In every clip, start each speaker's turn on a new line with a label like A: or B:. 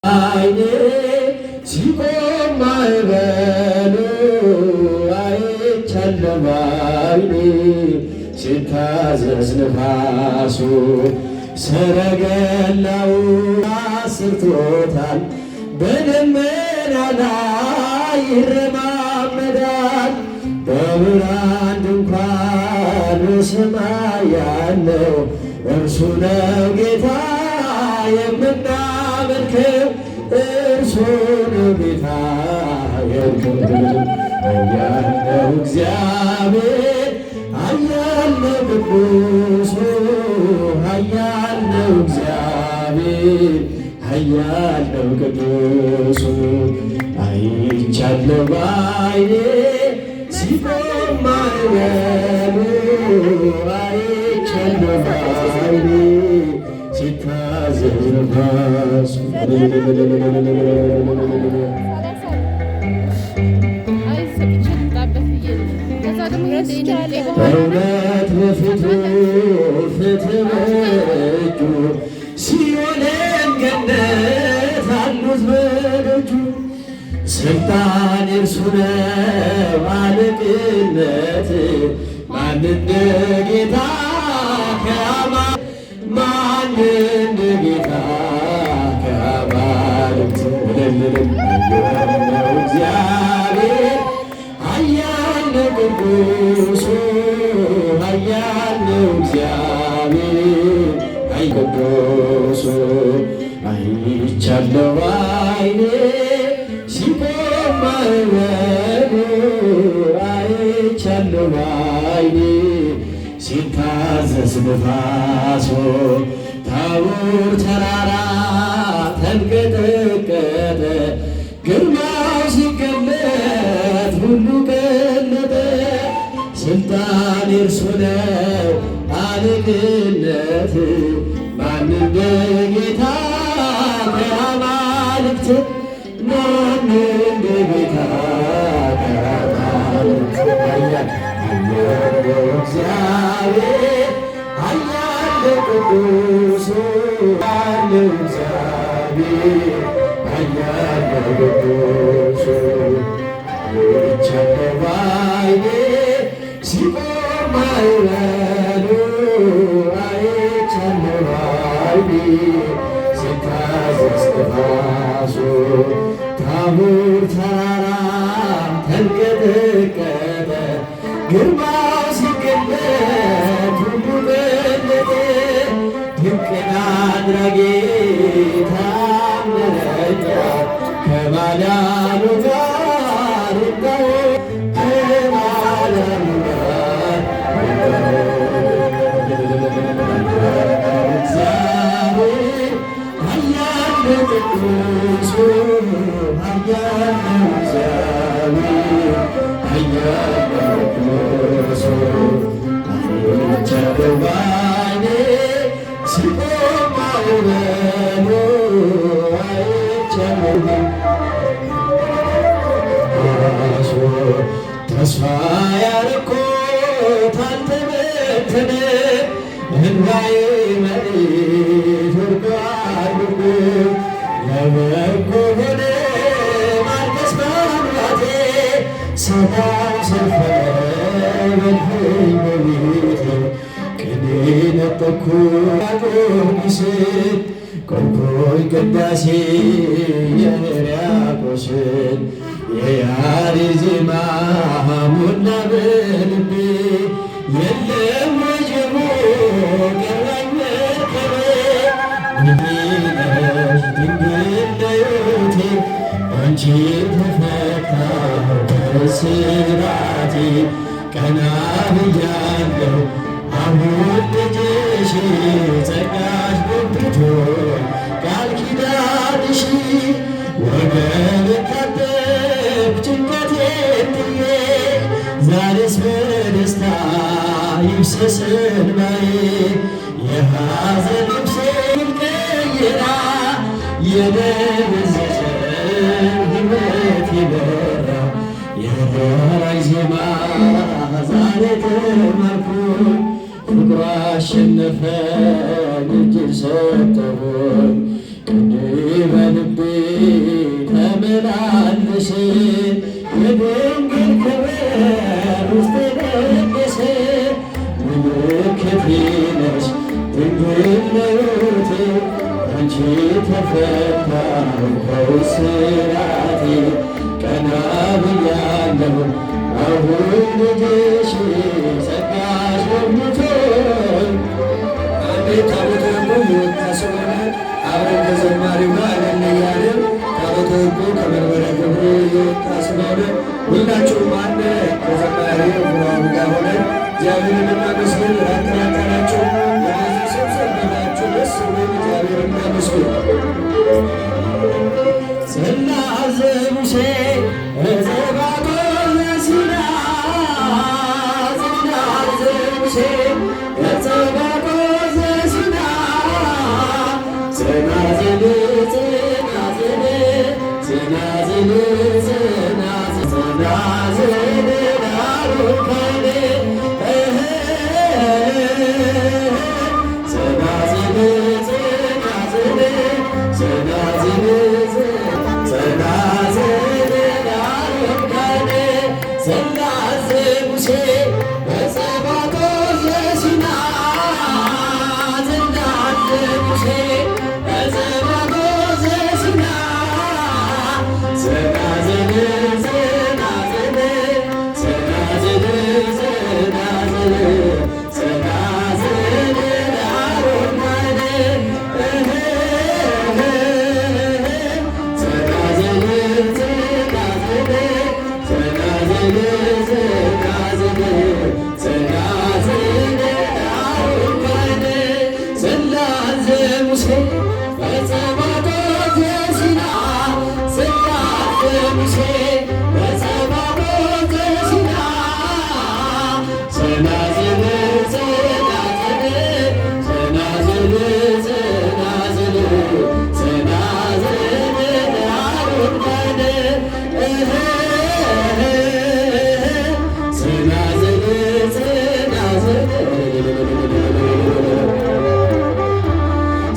A: አይኔ ሲቆም ማዕበሉ አይቻለሁ በዓይኔ ሲታዘዝ ነፋሱ ሰረገላውን አስርቶታል በደመና ላይ ይረማመዳል በብርሃን ድንኳን በሰማይ ያለው እርሱ ነው ጌታ የምናመልከው እርሱ ነው ጌታ ያለው እግዚአብሔር ኃያል ነው ቅዱሱ ኃያል ነው እግዚአብሔር ኃያል ነው ቅዱሱ አይቻለሁ በዓይኔ ሲቆም ማዕበሉ አይቻለሁ በዓይኔ ሲታዘዝ ነፋሱ እውነት በፊቱ ፍትሕ በእጁ ሲኦልን ገነት አሉት በደጁ ስልጣን የእርሱ ነው አለቅነት ማን እንደ ጌታ ማን እንደ ጌታ ከአማልክት ነው እግዚአብሔር ኃያል ነው ቅዱሱ ኃያል ነው እግዚአብሔር ኃያል ቅዱሱ አይቻለሁ በዓይኔ ሲቆም ማዕበሉ አይቻለሁ በዓይኔ ሲታዘዝ ነፋሱ ታቦር ተራራ ተንቀጠቀጠ ግርማው ሲገለጥ ሁሉ ቀለጠ ስልጣን የእርሱ ነው አለቅነት ማን እንደ ጌታ ከአማልክት ማን እንደ ጌታ ከአማልክት ኃያል ነው እግዚአብሔር ኃያል ነው ቅዱሱ ኃያል ነው እግዚአብሔር ኃያል ነው ቅዱሱ አይቻለሁ በዓይኔ ሲቆም ማዕበሉ አይቻለሁ በዓይኔ ሲታዘዝ ነፋሱ ታቦር ተራራ ተንቀጠቀጠ ግርማው ሲገለጥ ሁሉ ቀለጠ ድንቅን አድራጊ ታምረኛ ከማዳኑ ጋር ከማዳኑ ጋር እግዚአብሔር ኃያል ነው ቅዱሱ ኃያል ነው እግዚአብሔር ኃያል ነው ቅዱሱ አይቻለሁ በዓይኔ ሲቆም ማዕበሉ አይቻለሁ ራሱ ተስፋ ያረኩት አልተበተነም እንባዬ መሬት ወርዷል ለበጎ ሆነ ማልቀስ ማንባቴ ሰላም ሰፈረ በልፍኝ በቤቴ ቅኔ ነጠቅኩ ጊዮርጊስ ቆምኩኝ ቅዳሴ የሕርያቆስን የያሬድ ዜማ ሞላ በልቤ የለም ወጀቡ ቀራኝ መርከቤ ድንግል ድንግል ለሕይወቴ አንቺ ተፈታሁ ከእስራቴ ቀና ብያለሁ አሁን ልጅሽ ጸጋሽ ጎብቶ ቃል ኪዳንሽ ወገን ታጠቅ ጭንቀቴን ጥዬ ዛሬስ በደስታ ይፍሰስ እንባዬ የሐዘን ልብሴን ቀይራ የደበዘዘ ሕይወት የበራ የበራይ ዜማ ዛሬ ተማርኩኝ ፍቅሯ አሸነፈኝ እጅግ ሰጠሁኝ ቅኔ በልቤ ከውስራቴ ቀና ብያለሁ አሁን ልጅሽ ጸጋሽ ሞልቶኝ አቤት ታቦተ ሕጉ የወጣ ስለሆነ አብረን ከዘማሪው ጋር እንለያለን። ታቦተ ሕጉ ከመንበረ ክብሩ የወጣ ስለሆነ ሁላችሁም አንድ ከዘማሪው ፍራውን ጋር ሆነን እግዚአብሔርን እናመስግን። ራተራተራችሁ ለዚህ ሰብሰብ ብላችሁ ደስ ብሎ እግዚአብሔርን እናመስግን። ጽላተ ሙሴ ዘባጎል ሲና ጽላተ ሙሴ ዘባጎል ሲና ጽናጽል ጽናጽል ጽናጽል ጽናጽል ዳሩካኔ ጽናጽል ጽናጽል ጽናጽል ጽናጽል ዳሩካኔ ጽላተ ሙሴ በጸባኦት ዘሲና ጽላተ ሙሴ በጸባኦት ዘሲና ጽናጽል ጽናጽል ጽናጽል ጽናጽል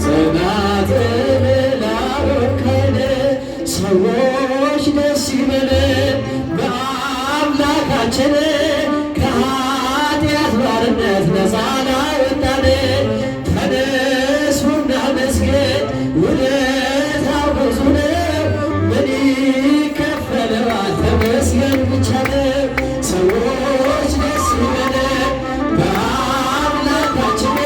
A: ጽናጽል ዳሩካኔ ሰዎች ደስ ይበለን በአምላካችን ከኃጢአት ባርነት ነፃ ላወጣን። ተነሱ እናመስግን ውለታው ብዙ ነው፣ ምን ይከፈለዋል? ተመስገን ብቻ ነው። ሰዎች ደስ ይበለን በአምላካችን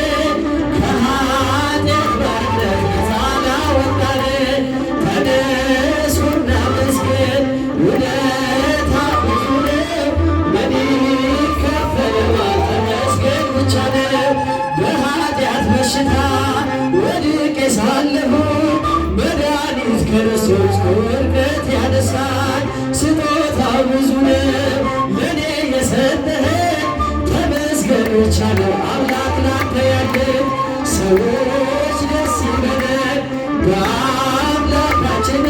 A: ከኃጢአት ባርነት ነፃ ላወጣን። ተነሱ እናመስግን ውለታው ብዙ ነው፣ ምን ይከፈለዋል? ተመስገን ብቻ ነው። በኃጢአት በሽታ ወድቄ ሳለሁ መድኃኒት ክርስቶስ ከውድቀት ያነሳኝ። ስጦታው ብዙ ነው ለእኔ የሰጠኸኝ፣ ተመስገን ብቻ ነው አምላክ ላንተ ያለን። ሰዎች ደስ ይበለን በአምላካችን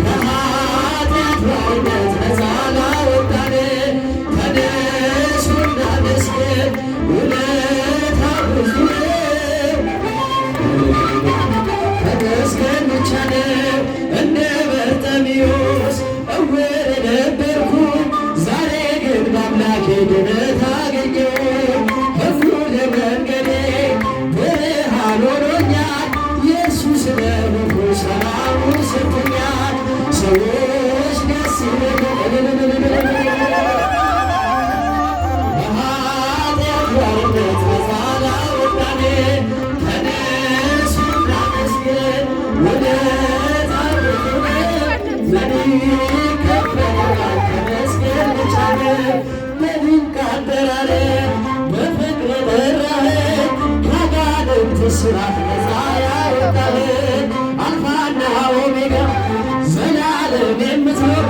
A: ከኃጢአት ባርነት ነፃ ላወጣን። ተነሱ እናመስግን ውለታው ብዙ ነው፣ ተመስገን ብቻ ነው። እንደ በርጤሜዎስ ዕውር ነበርኩ፣ ዛሬ ግን በአምላኬ ድነት አገኘሁ። እኩለ መንገዴ ብርሃን ሆኖኛል፣ ኢየሱስ ለሆንኩ ሰላሙ ሰጥቶኛል። ሰዎች ደስ ይበለን በኃጢአት ባርነት ነፃ ላወጣን። ተነሱ እናመስግን ውለታው ብዙ ነው፣ ምን ይከፈለዋል? ተመስገን ብቻ ነው። በድንቅ አደራረግ በፍቅር ጠራኸኝ፣ ከአጋንንት እስራት ነፃ ያወጣኸኝ። አልፋና ኦሜጋ ዘላለም የምትኖር